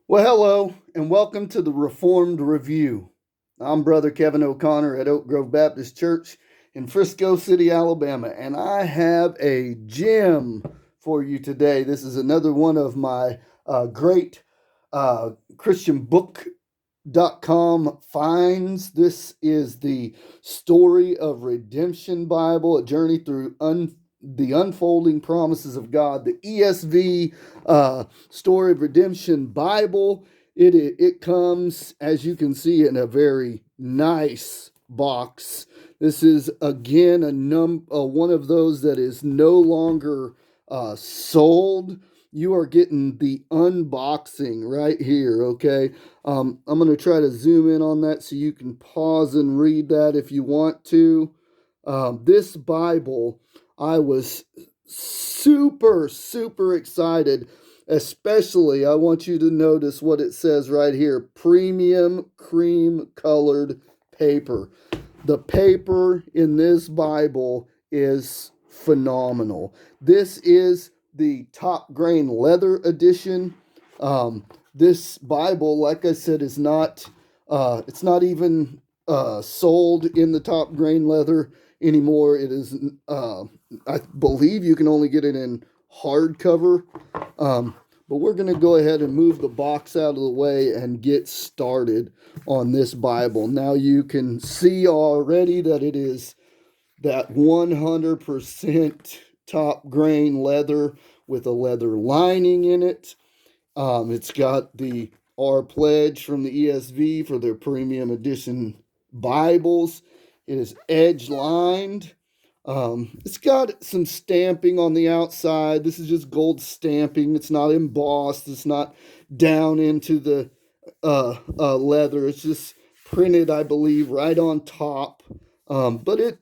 Well, hello, and welcome to the Reformed Review. I'm Brother Kevin O'Connor at Oak Grove Baptist Church in Frisco City, Alabama, and I have a gem for you today. This is another one of my great Christian book.com finds. This is the Story of Redemption Bible, a journey through the unfolding promises of God, the ESV Story of Redemption Bible. It comes, as you can see, in a very nice box. This is again one of those that is no longer sold. You are getting the unboxing right here, okay? I'm going to try to zoom in on that so you can pause and read that if you want to. This Bible, I was super excited. Especially, I want you to notice what it says right here: premium cream colored paper. The paper in this Bible is phenomenal. This is the top grain leather edition. This Bible, like I said, is not. It's not even sold in the top grain leather anymore. It is. I believe you can only get it in hardcover. But we're going to go ahead and move the box out of the way and get started on this Bible. Now you can see already that it is that 100% top grain leather with a leather lining in it. It's got the R pledge from the ESV for their premium edition Bibles. It is edge lined. It's got some stamping on the outside. This is just gold stamping. It's not embossed. It's not down into the leather. It's just printed, I believe, right on top. But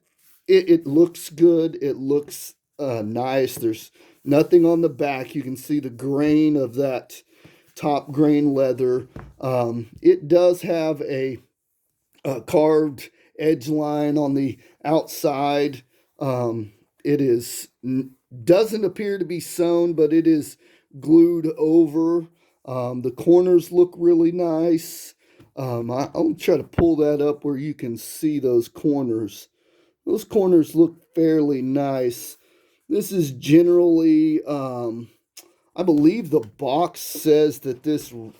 it looks good. It looks nice. There's nothing on the back. You can see the grain of that top grain leather. It does have a carved edge line on the outside. It is doesn't appear to be sewn, but it is glued over. The corners look really nice. I'll try to pull that up where you can see those corners. Those corners look fairly nice. This is generally, I believe the box says that the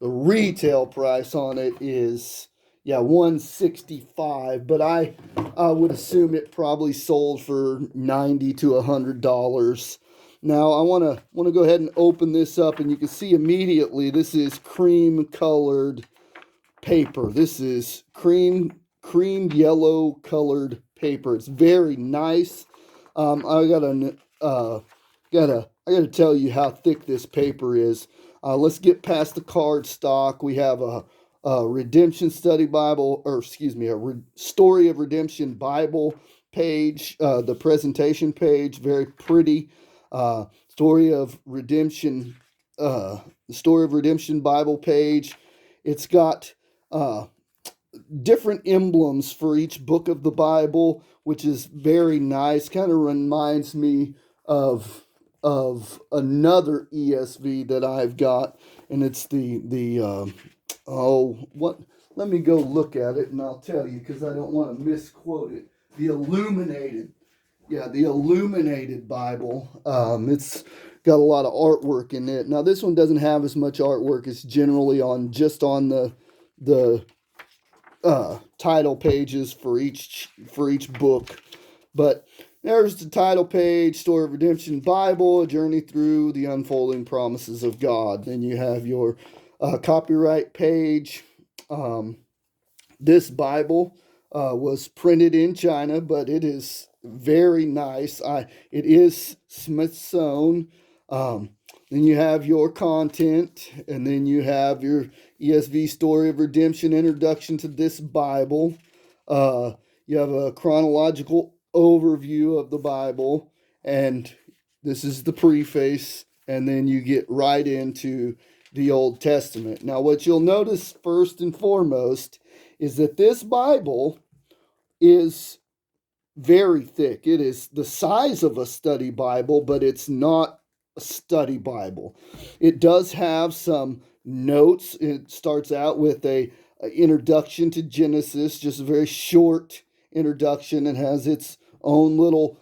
retail price on it is, yeah, 165, but I would assume it probably sold for 90 to $100. Now I want to go ahead and open this up, and you can see immediately this is cream colored paper. This is cream yellow colored paper. It's very nice. I gotta tell you how thick this paper is. Let's get past the card stock. We have a Redemption Study Bible, or excuse me, Story of Redemption Bible page. The presentation page, very pretty. Story of Redemption, the Story of Redemption Bible page. It's got uh, different emblems for each book of the Bible, which is very nice. Kind of reminds me of another ESV that I've got, and it's the oh, what? Let me go look at it, and I'll tell you because I don't want to misquote it. The illuminated, yeah, the illuminated Bible. It's got a lot of artwork in it. Now this one doesn't have as much artwork. It's generally on just on the title pages for each book. But there's the title page: Story of Redemption Bible, a journey through the unfolding promises of God. Then you have your copyright page. This Bible was printed in China, but it is very nice. It is Smithsonian. Then you have your content, and then you have your ESV Story of Redemption introduction to this Bible. You have a chronological overview of the Bible, and this is the preface, and then you get right into the Old Testament. Now, what you'll notice first and foremost is that this Bible is very thick. It is the size of a study Bible, but it's not a study Bible. It does have some notes. It starts out with a introduction to Genesis, just a very short introduction. It has its own little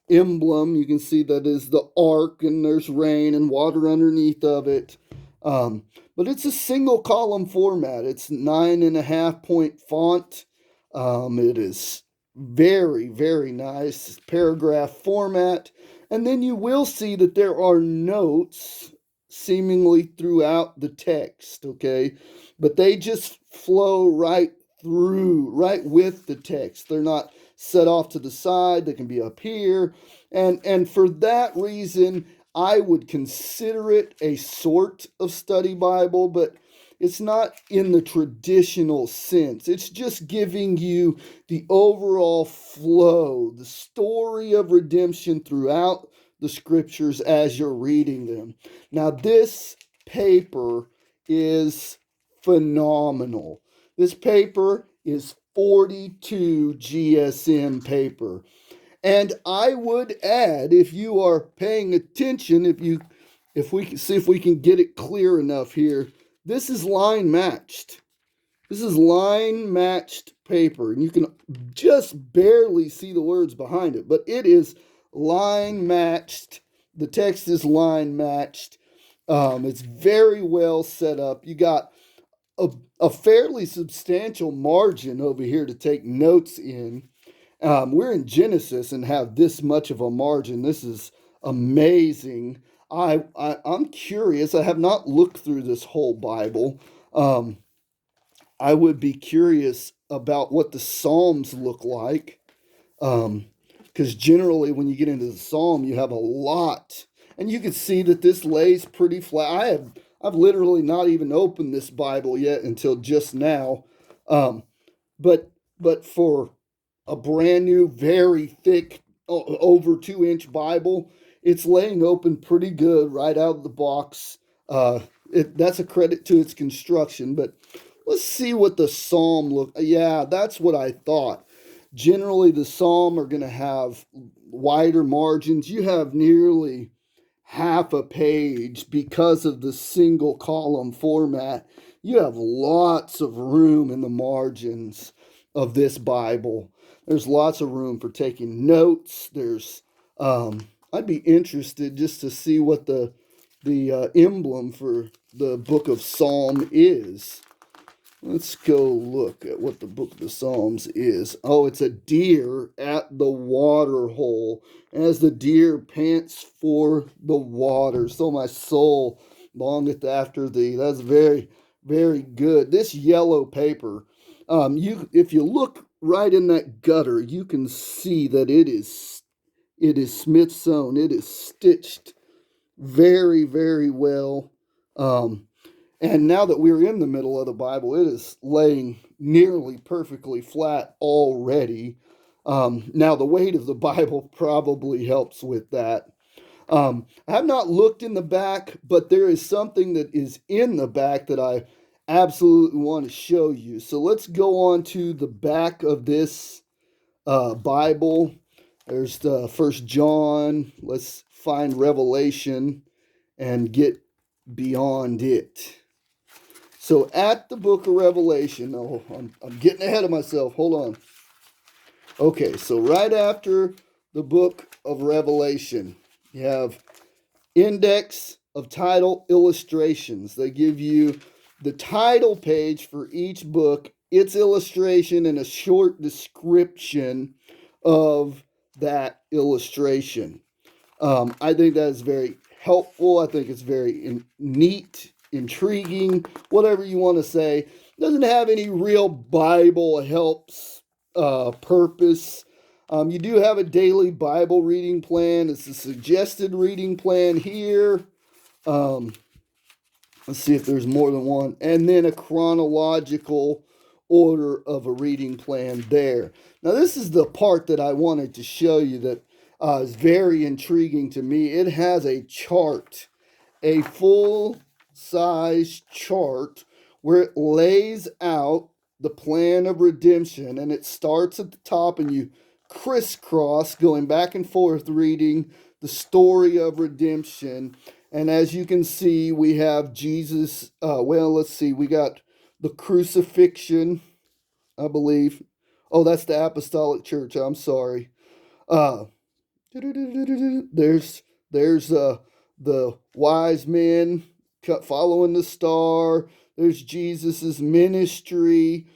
emblem. You can see that is the ark, and there's rain and water underneath of it. But it's a single column format. It's 9.5 point font. It is very, very nice paragraph format. And then you will see that there are notes seemingly throughout the text, okay? But they just flow right through, right with the text. They're not set off to the side. They can be up here. And for that reason, I would consider it a sort of study Bible, but it's not in the traditional sense. It's just giving you the overall flow, the story of redemption throughout the scriptures as you're reading them. Now, this paper is phenomenal. This paper is 42 GSM paper. And I would add, if you are paying attention, if we can see if we can get it clear enough here, this is line matched. This is line matched paper, and you can just barely see the words behind it, but it is line matched. The text is line matched. It's very well set up. You got a fairly substantial margin over here to take notes in. We're in Genesis and have this much of a margin. This is amazing. I'm curious. I have not looked through this whole Bible. I would be curious about what the Psalms look like. Because generally when you get into the Psalm, you have a lot. And you can see that this lays pretty flat. I've literally not even opened this Bible yet until just now. But for a brand new, very thick, over 2-inch Bible, it's laying open pretty good right out of the box. That's a credit to its construction. But let's see what the Psalm look. Yeah, that's what I thought. Generally, the Psalm are going to have wider margins. You have nearly half a page because of the single column format. You have lots of room in the margins of this Bible. There's lots of room for taking notes. I'd be interested just to see what the emblem for the book of Psalm is. Let's go look at what the book of the Psalms is. Oh, it's a deer at the water hole. As the deer pants for the water, so my soul longeth after thee. That's very, very good. This yellow paper, if you look right in that gutter, you can see that it is Smith sewn. It is stitched very, very well. And now that we're in the middle of the Bible, it is laying nearly perfectly flat already. Now, the weight of the Bible probably helps with that. I have not looked in the back, but there is something that is in the back that I absolutely want to show you. So let's go on to the back of this Bible. There's the First John. Let's find Revelation and get beyond it. So at the book of Revelation, I'm getting ahead of myself. Hold on. Okay, so right after the book of Revelation, you have index of title illustrations. They give you the title page for each book, its illustration, and a short description of that illustration. I think that is very helpful. I think it's very neat, intriguing, whatever you want to say. Doesn't have any real Bible helps purpose. You do have a daily Bible reading plan. It's a suggested reading plan here. Let's see if there's more than one. And then a chronological order of a reading plan there. Now, this is the part that I wanted to show you that is very intriguing to me. It has a chart, a full-size chart where it lays out the plan of redemption, and it starts at the top, and you crisscross, going back and forth reading the story of redemption. And as you can see, we have Jesus. Let's see. We got the crucifixion, I believe. Oh, that's the Apostolic Church. I'm sorry. Uh, there's the wise men following the star. There's Jesus's ministry.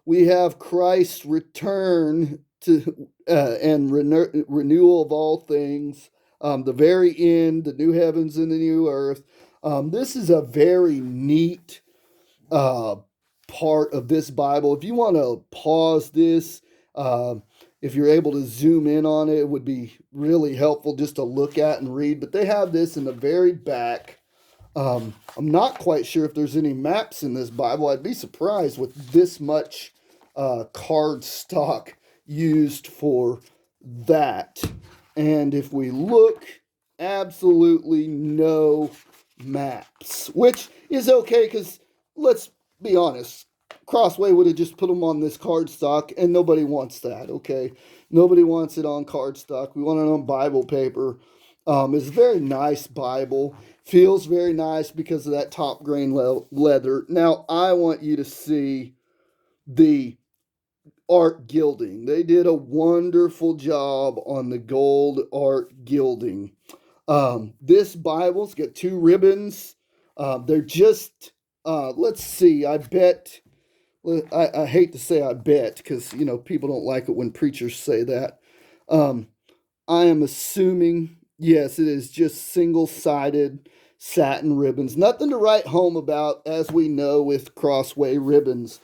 We have Christ's return to and renewal of all things. The very end, the new heavens and the new earth. This is a very neat uh, part of this Bible. If you want to pause this, if you're able to zoom in on it, it would be really helpful just to look at and read. But they have this in the very back. I'm not quite sure if there's any maps in this Bible. I'd be surprised with this much card stock used for that. And if we look, absolutely no maps, which is okay because let's be honest, Crossway would have just put them on this cardstock, and nobody wants that, okay? Nobody wants it on cardstock. We want it on Bible paper. It's a very nice Bible. Feels very nice because of that top grain leather. Now, I want you to see the art gilding. They did a wonderful job on the gold art gilding. This Bible's got 2 ribbons. They're just, let's see, I bet, I hate to say I bet because, you know, people don't like it when preachers say that. I am assuming, yes, it is just single-sided satin ribbons. Nothing to write home about, as we know, with Crossway ribbons.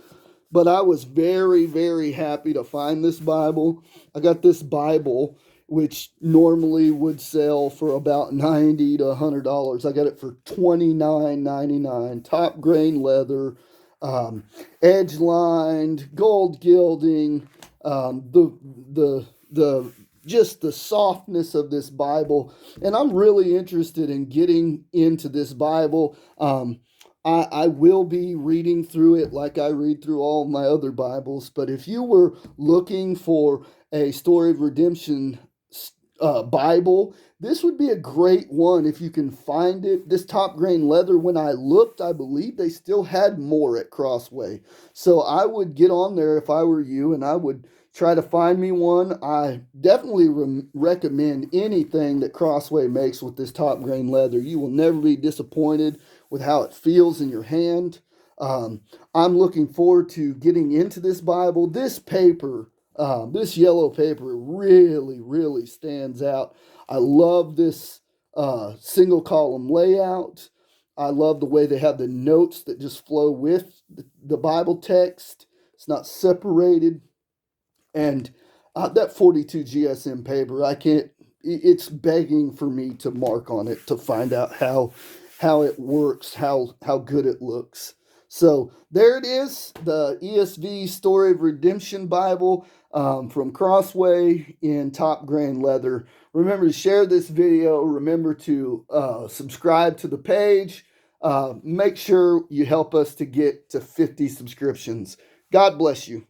But I was very, very happy to find this Bible. I got this Bible, which normally would sell for about $90 to $100. I got it for $29.99. Top grain leather, edge lined, gold gilding, the just the softness of this Bible. And I'm really interested in getting into this Bible. I will be reading through it like I read through all of my other Bibles. But if you were looking for a story of redemption Bible, this would be a great one if you can find it. This top grain leather, when I looked, I believe they still had more at Crossway. So I would get on there if I were you, and I would try to find me one. I definitely recommend anything that Crossway makes with this top grain leather. You will never be disappointed with how it feels in your hand. I'm looking forward to getting into this Bible. This paper, this yellow paper really, really stands out. I love this single column layout. I love the way they have the notes that just flow with the Bible text. It's not separated. And that 42 GSM paper, it's begging for me to mark on it to find out how it works, how good it looks. So there it is, the ESV Story of Redemption Bible from Crossway in top grain leather. Remember to share this video. Remember to subscribe to the page. Make sure you help us to get to 50 subscriptions. God bless you.